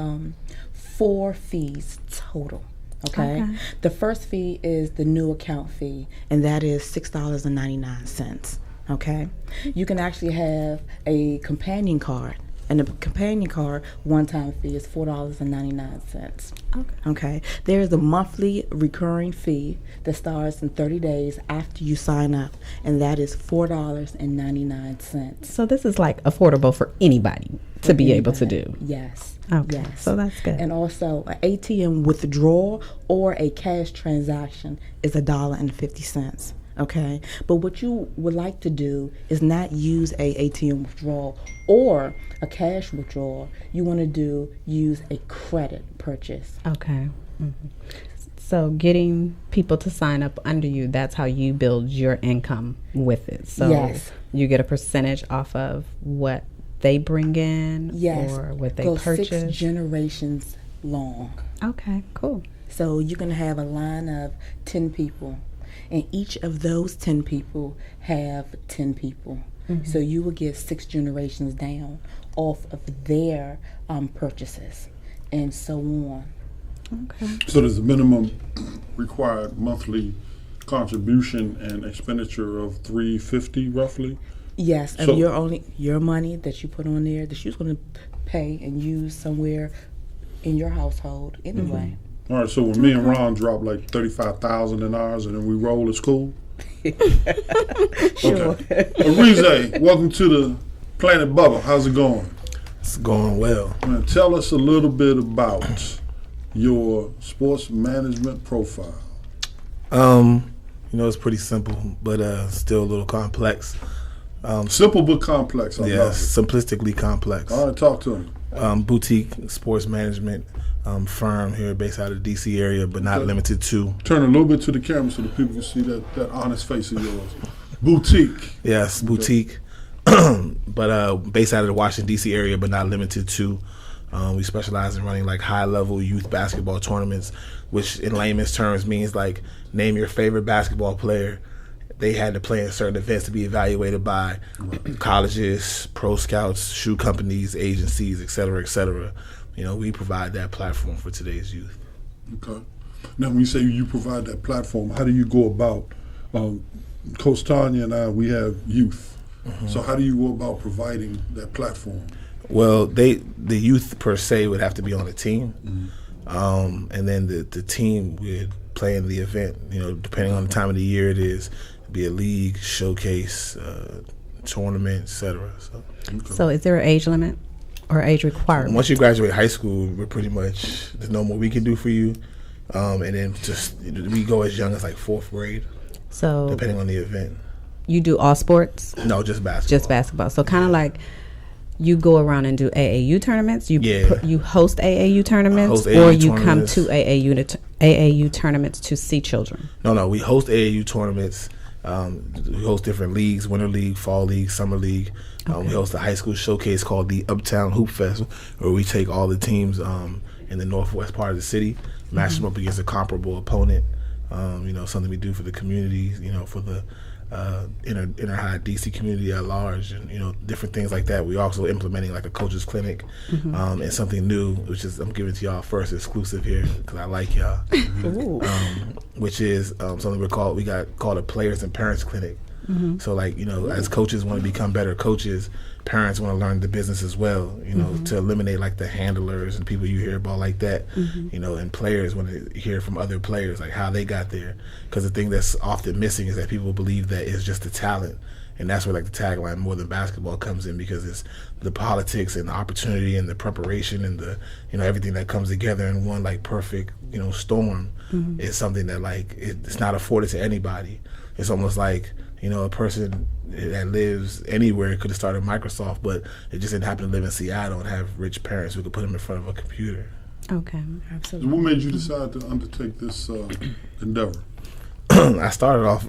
4 fees total. Okay? Okay. The first fee is the new account fee, and that is $6.99. Okay, you can actually have a companion card And the companion card one-time fee is $4.99. Okay. There is a monthly recurring fee that starts in 30 days after you sign up, and that is $4.99. So this is like affordable for anybody to be able to do. Yes. Okay. Yes. So that's good. And also, an ATM withdrawal or a cash transaction is $1.50. Okay, but what you would like to do is not use a ATM withdrawal or a cash withdrawal. You want to use a credit purchase. Okay. So getting people to sign up under you, that's how you build your income with it. So Yes. you get a percentage off of what they bring in Yes, or what they goes purchase. 6 generations long. Okay, cool. So you're going to have a line of 10 people, and each of those 10 people have 10 people. So you will get 6 generations down off of their purchases, and so on. Okay. So there's a minimum required monthly contribution and expenditure of $350 roughly. Yes, So- of your money that you put on there that you're going to pay and use somewhere in your household anyway. All right, so when me and Ron drop like 35,000 in ours and then we roll, it's cool. Sure. Okay. Arize, welcome to the Planet Bubble. How's it going? It's going well. Man, tell us a little bit about your sports management profile. It's pretty simple, but still a little complex. Simple but complex. I Yeah, love it. simplistically complex. All right, talk to me. Boutique sports management firm here based out of the DC area, but not Okay. limited to. Turn a little bit to the camera so the people can see that honest face of yours. Boutique. Yes, boutique, but based out of the Washington D.C. area, but not limited to. We specialize in running like high-level youth basketball tournaments, which in layman's terms means like name your favorite basketball player. They had to play in certain events to be evaluated by colleges, pro scouts, shoe companies, agencies, et cetera, et cetera. We provide that platform for today's youth. Okay. Now, when you say you provide that platform, how do you go about? Coach Tanya and I, we have youth. So how do you go about providing that platform? Well, the youth per se would have to be on a team, and then the team would play in the event. Depending on the time of the year it is, it'd be a league, showcase, tournament, etc. So is there an age limit or age requirement? Once you graduate high school, we're pretty much there's no more we can do for you, and then just we go as young as like 4th grade, So depending on the event. you do all sports? No, just basketball. Just basketball. So kind of like you go around and do AAU tournaments. You you host AAU tournaments, Host AAU or you tournaments. come to AAU tournaments to see children. No, we host AAU tournaments. We host different leagues: Winter League, Fall League, Summer League. We host a high school showcase called the Uptown Hoop Fest, where we take all the teams in the northwest part of the city, match them up against a comparable opponent. Something we do for the community, for the inner high DC community at large, and different things like that. We also implementing like a coaches clinic, and something new, which is I'm giving to y'all first exclusive here because I like y'all, which is something we got called a players and parents clinic. So like as coaches want to become better coaches, parents want to learn the business as well, to eliminate like the handlers and people you hear about like that, and players want to hear from other players like how they got there, because the thing that's often missing is that people believe that it's just the talent, and that's where like the tagline more than basketball comes in, because it's the politics and the opportunity and the preparation and the everything that comes together in one like perfect storm is something that like it's not afforded to anybody. It's almost like a person that lives anywhere could have started Microsoft, but it just didn't happen to live in Seattle and have rich parents who could put them in front of a computer. Okay. Absolutely. What made you decide to undertake this endeavor? I started off,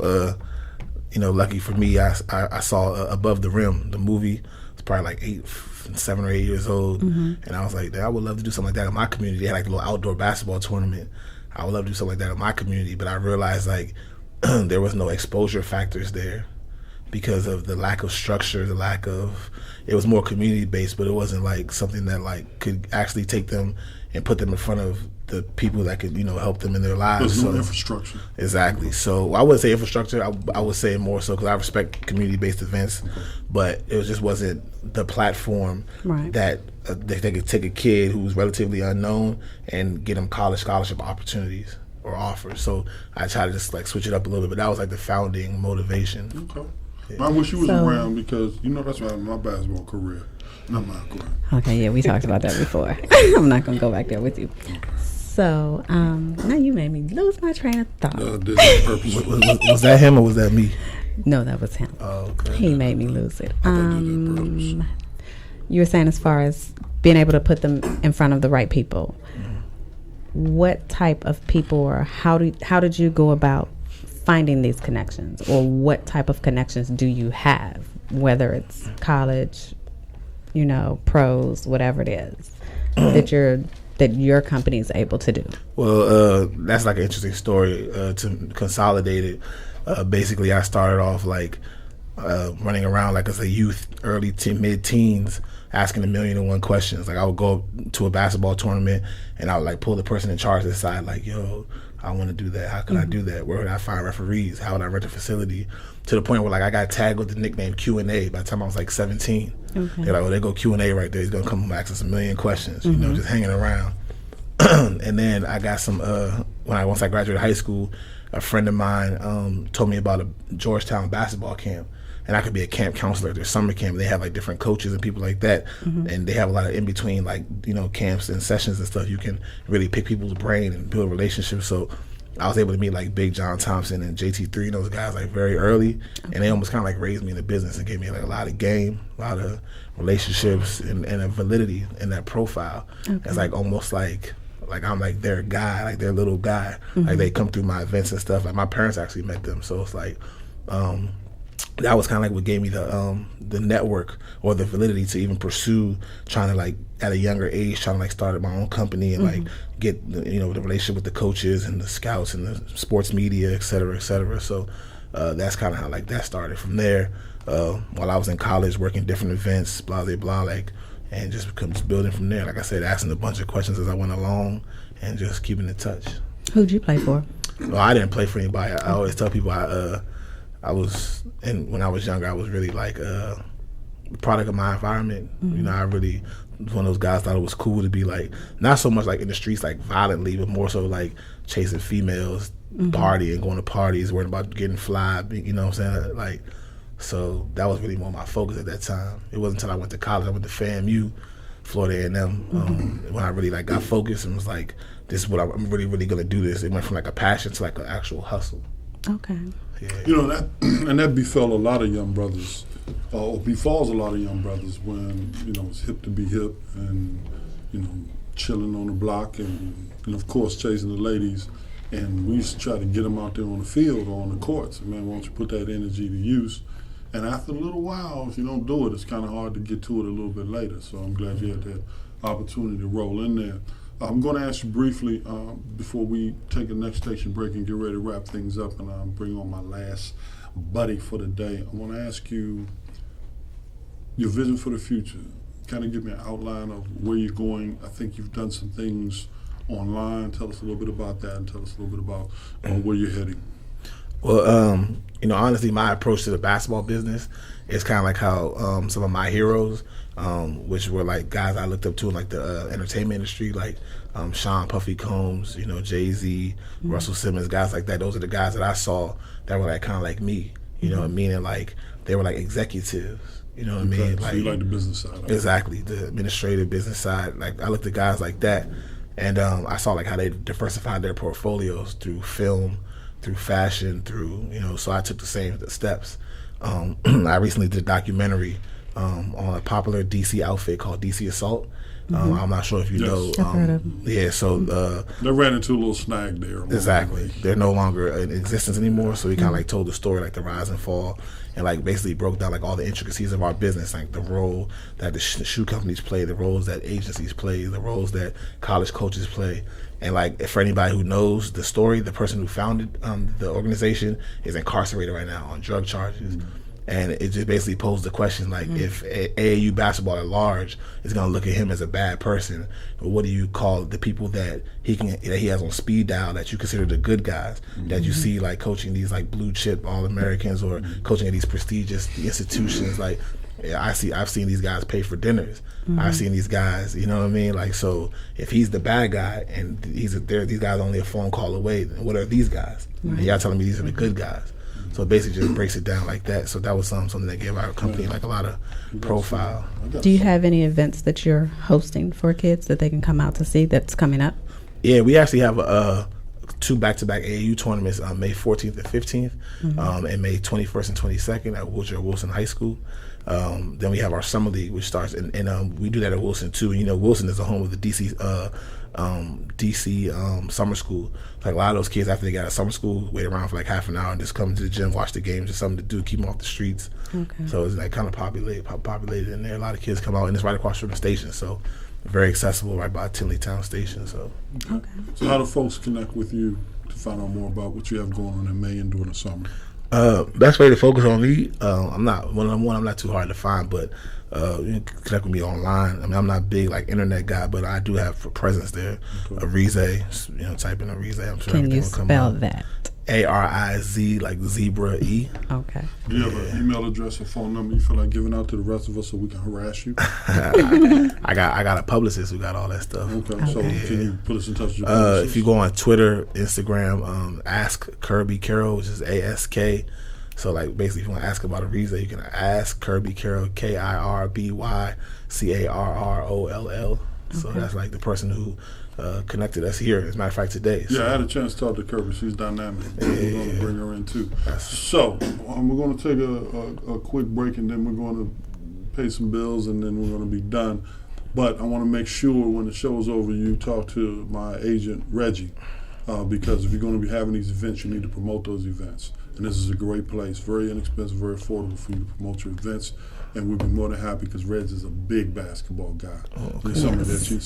lucky for me, I saw Above the Rim, the movie. It's probably like 7 or 8 years old, and I was like, I would love to do something like that in my community. They had like a little outdoor basketball tournament. I would love to do something like that in my community, but I realized like there was no exposure factors there. because of the lack of structure, the lack of, it was more community based, but it wasn't like something that like could actually take them and put them in front of the people that could, help them in their lives. There's no infrastructure. Exactly. So I wouldn't say infrastructure. I would say more so because I respect community-based events, but it just wasn't the platform that they could take a kid who was relatively unknown and get him college scholarship opportunities or offers. So I try to just like switch it up a little bit, but that was like the founding motivation. Okay. I wish you was around because that's why my basketball career. Not my career. Okay, yeah, we talked about that before. I'm not gonna go back there with you. So now you made me lose my train of thought. Did that purpose. Was that him or was that me? No, that was him. Oh, okay. He made me lose it. I did that purpose. You were saying as far as being able to put them in front of the right people. What type of people, or how did you go about finding these connections, or what type of connections do you have, whether it's college, pros, whatever it is that your company is able to do? Well, that's like an interesting story. To consolidate it, basically I started off like running around like as a youth, early to mid-teens, asking 1,000,001 questions. Like I would go to a basketball tournament and I would like pull the person in charge aside, like, yo, I want to do that. How can I do that? Where would I find referees? How would I rent a facility? To the point where like I got tagged with the nickname Q&A by the time I was like 17. Okay. They're like, oh, there go Q&A right there. He's gonna come ask us 1,000,000 questions. Just hanging around. And then I got some once I graduated high school, a friend of mine told me about a Georgetown basketball camp. And I could be a camp counselor at their summer camp. They have like different coaches and people like that. And they have a lot of in between like, camps and sessions and stuff. You can really pick people's brain and build relationships. So I was able to meet like Big John Thompson and JT3 and those guys like very early. And they almost kind of like raised me in the business and gave me like a lot of game, a lot of relationships and a validity in that profile. It's like almost like I'm like their guy, like their little guy. Like they come through my events and stuff. Like my parents actually met them. So it's like, that was kind of like what gave me the network or the validity to even pursue trying to like at a younger age trying to like start my own company and like get the relationship with the coaches and the scouts and the sports media, et cetera, et cetera. So that's kind of how like that started. From there, while I was in college working different events, blah blah blah, like, and just building from there. Like I said, asking a bunch of questions as I went along and just keeping in touch. Who'd you play for? Well, I didn't play for anybody. I always tell people I was, and when I was younger, I was really like a product of my environment. I really was one of those guys thought it was cool to be like, not so much like in the streets like violently, but more so like chasing females, partying, going to parties, worrying about getting fly, you know what I'm saying? Like, so that was really more my focus at that time. It wasn't until I went to college, I went to FAMU, Florida A&M, when I really like got focused and was like, this is what I'm really, really gonna do this. It went from like a passion to like an actual hustle. Okay. Yeah. That befell a lot of young brothers, or befalls a lot of young brothers when it's hip to be hip and chilling on the block and of course chasing the ladies. And we used to try to get them out there on the field or on the courts. And man, why don't you put that energy to use? And after a little while, if you don't do it, it's kind of hard to get to it a little bit later. So I'm glad you had that opportunity to roll in there. I'm going to ask you briefly before we take a next station break and get ready to wrap things up and bring on my last buddy for the day. I want to ask you your vision for the future. Kind of give me an outline of where you're going. I think you've done some things online. Tell us a little bit about that and tell us a little bit about where you're heading. Well, honestly, my approach to the basketball business is kind of like how some of my heroes, which were like guys I looked up to in like the entertainment industry, like Sean Puffy Combs, Jay-Z, Russell Simmons, guys like that. Those are the guys that I saw that were like kind of like me, meaning like they were like executives. You know what I mean? So you like the business side. Exactly, the administrative business side. Like I looked at guys like that, and I saw like how they diversified their portfolios through film, through fashion, through so I took the same steps. I recently did a documentary on a popular DC outfit called DC Assault. I'm not sure if you know. I've heard of them. Yeah, so they ran into a little snag there. Exactly, they're no longer in existence anymore. So we kind of like told the story, like the rise and fall, and like basically broke down like all the intricacies of our business, like the role that the shoe companies play, the roles that agencies play, the roles that college coaches play. And like for anybody who knows the story, the person who founded the organization is incarcerated right now on drug charges. And it just basically posed the question, like, if AAU basketball at large is going to look at him as a bad person, what do you call the people that he has on speed dial that you consider the good guys, that you see like coaching these like blue chip All-Americans or coaching at these prestigious institutions? Like, I've seen these guys pay for dinners. I've seen these guys, you know what I mean? Like, so if he's the bad guy and these guys are only a phone call away, then what are these guys? And y'all telling me these are the good guys. So it basically just breaks it down like that. So that was something that gave our company like a lot of profile. Do you have any events that you're hosting for kids that they can come out to see that's coming up? Yeah, we actually have 2 back-to-back AAU tournaments on May 14th and 15th, and May 21st and 22nd at Woodrow Wilson High School. Then we have our summer league, which starts, and we do that at Wilson too. And, you know, Wilson is the home of the DC summer school. Like, a lot of those kids, after they got out of summer school, wait around for like half an hour and just come to the gym, watch the games, just something to do, keep them off the streets. Okay. So it's like kind of populated in there. A lot of kids come out, and it's right across from the station, so very accessible, right by Tinley Town Station. So, So how do folks connect with you to find out more about what you have going on in May and during the summer? Best way to focus on me, I'm not too hard to find, but you can connect with me online. I mean, I'm not big like internet guy, but I do have a presence there. Arize, type in Arize. I'm sure Can you everything will come spell up. that? ARIZ, like zebra E. Okay. Do you have an email address or phone number you feel like giving out to the rest of us so we can harass you? I got a publicist who got all that stuff. Okay. So can you put us in touch with your publicist? If you go on Twitter, Instagram, ask Kirby Carroll, which is ASK. So, like, basically, if you want to ask about Arize, you can ask Kirby Carroll, KIRBYCARROLL. So that's like the person who connected us here, as a matter of fact, today. Yeah, So, I had a chance to talk to Kirby. She's dynamic. We're going to bring her in, too. So, we're going to take a quick break, and then we're going to pay some bills, and then we're going to be done. But I want to make sure when the show is over, you talk to my agent, Reggie, because if you're going to be having these events, you need to promote those events. And this is a great place, very inexpensive, very affordable for you to promote your events. And we'd be more than happy because Reds is a big basketball guy. He's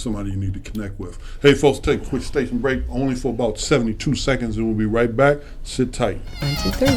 somebody you need to connect with. Hey, folks, take a quick station break, only for about 72 seconds, and we'll be right back. Sit tight. 1, 2, 3.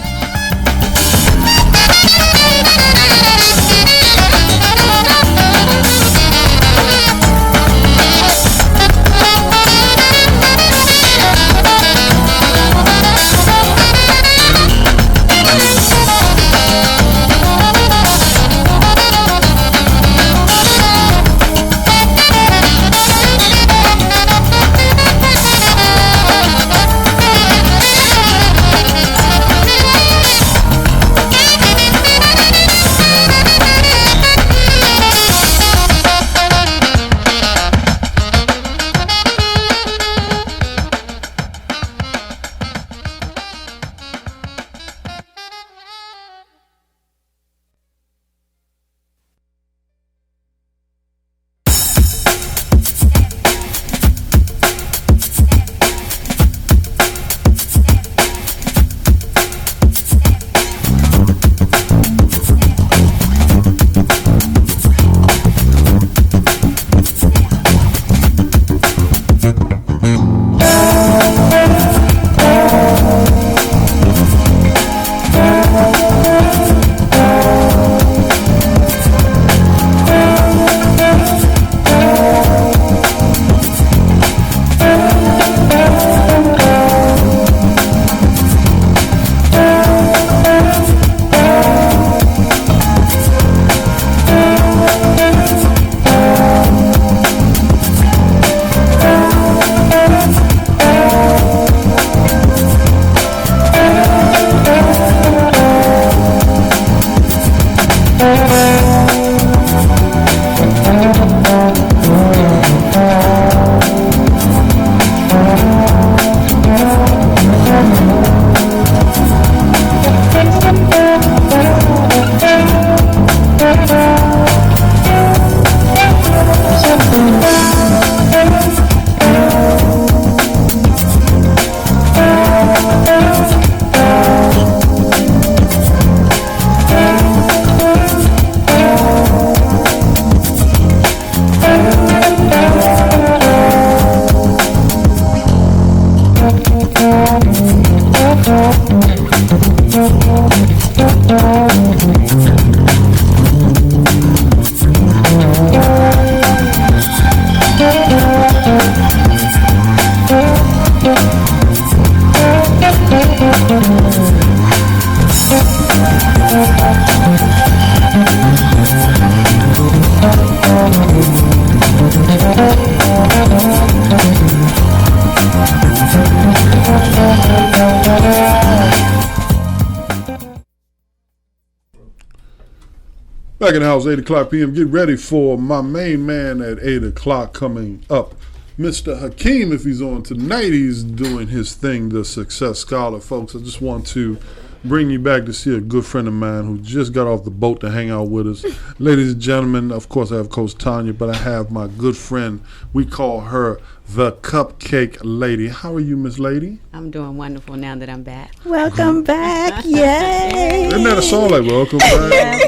Back in the house, 8 o'clock p.m. Get ready for my main man at 8 o'clock coming up. Mr. Hakeem, if he's on tonight, he's doing his thing, the Success Scholar. Folks, I just want to bring you back to see a good friend of mine who just got off the boat to hang out with us. Ladies and gentlemen, of course I have Coach Tanya, but I have my good friend. We call her the Cupcake Lady. How are you, Miss Lady? I'm doing wonderful now that I'm back. Welcome back. Yay. Isn't that a song like Welcome Back?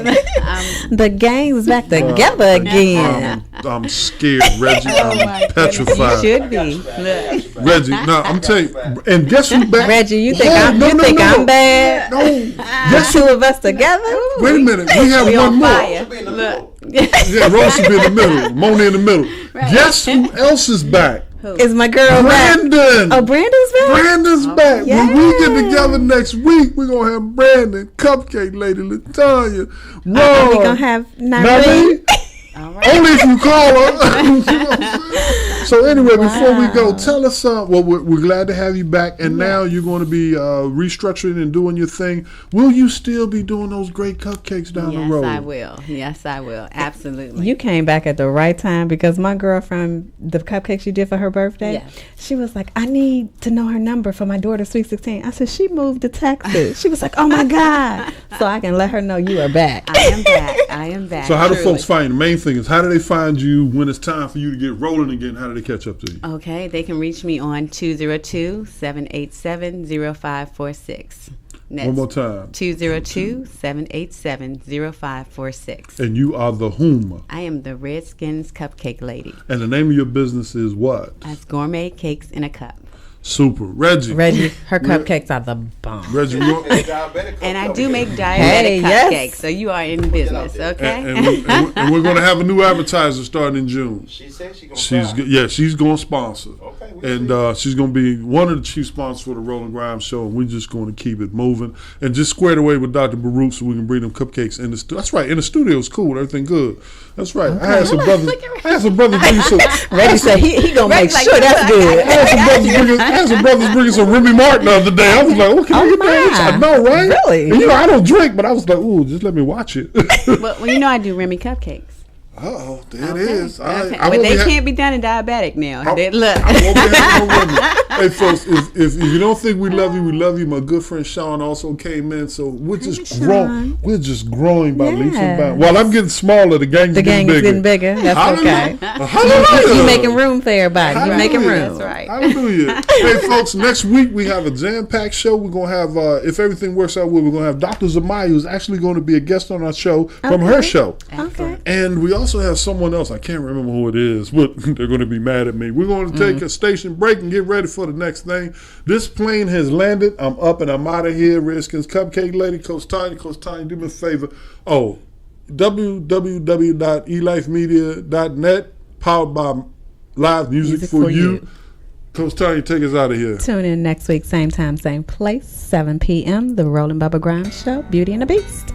The gang's back together again. I'm scared, Reggie. I'm petrified. Should be. Look. Reggie, now I'm telling you, and guess who back? Reggie, you think Oh, I'm bad? No, guess Two who? of us together? Wait a minute, we have We one on more. fire. Look. Yeah, Rose should be in the middle, Mona in the middle. Guess who else is back? Is my girl back? Brandon. Oh, Brandon's back? Brandon's back. When we get together next week, we're gonna have Brandon, Cupcake Lady, Latanya, Are we Ron, going to have Naveen. Naveen? All right. Only if you call her. You know what I'm saying? So anyway, before we go, tell us. Well, we're glad to have you back, and now you're going to be restructuring and doing your thing. Will you still be doing those great cupcakes down the road? Yes, I will. Yes, I will. Absolutely. You came back at the right time because my girl from the cupcakes you did for her birthday, Yeah. she was like, I need to know her number for my daughter's Sweet 16. I said, she moved to Texas. She was like, oh my God. So I can let her know you are back. I am back. I am back. So how do Truly. folks find you? The main thing is, how do they find you when it's time for you to get rolling again? How do they catch up to you? Okay, they can reach me on 202-787-0546. One more time. 202-787-0546. And you are the whom? I am the Redskins Cupcake Lady. And the name of your business is what? That's gourmet cakes in a cup. Super. Reggie. Her cupcakes are the bomb. Reggie, And I do make diabetic Hey, yes. cupcakes, so you are in business, okay? and we're going to have a new advertiser starting in June. She said she's going She's going to sponsor. Okay, And she's going to be one of the chief sponsors for the Roland Grimes show, and we're just going to keep it moving and just squared away with Dr. Baruch so we can bring them cupcakes in the studio. That's right, in the studio it's cool, everything good. That's right. I had some brothers bring some. Reggie said he gonna make Reggie's sure like, that's good. I had some brothers bringing some Remy Martin the other day. I was like, "Oh, can I get that?" I know, right? Really? And, I don't drink, but I was like, "Ooh, just let me watch it." Well, you know I do Remy cupcakes. Uh-oh, there it is. Okay. But they can't be done in diabetic now. Look. I won't be having no women. Hey, folks, if you don't think we love you, we love you. My good friend Sean also came in, so we're just growing. We're just growing by leaps and bounds. While I'm getting smaller, the gang's getting bigger. Getting bigger. That's okay. Hallelujah. You making room for everybody. You making room. That's right. Hallelujah. Hey, folks, next week we have a jam-packed show. We're going to have, if everything works out well, we're going to have Dr. Zamaya, who's actually going to be a guest on our show from her show. Okay. And we also have someone else. I can't remember who it is, but they're going to be mad at me. We're going to take a station break and get ready for the next thing. This plane has landed. I'm up and I'm out of here. Redskins Cupcake Lady, Coach Tanya, do me a favor. Oh, www.elifemedia.net, powered by Live Music for You. Coach Tanya, take us out of here. Tune in next week, same time, same place, 7 p.m. The Roland Bubba Grimes Show, Beauty and the Beast.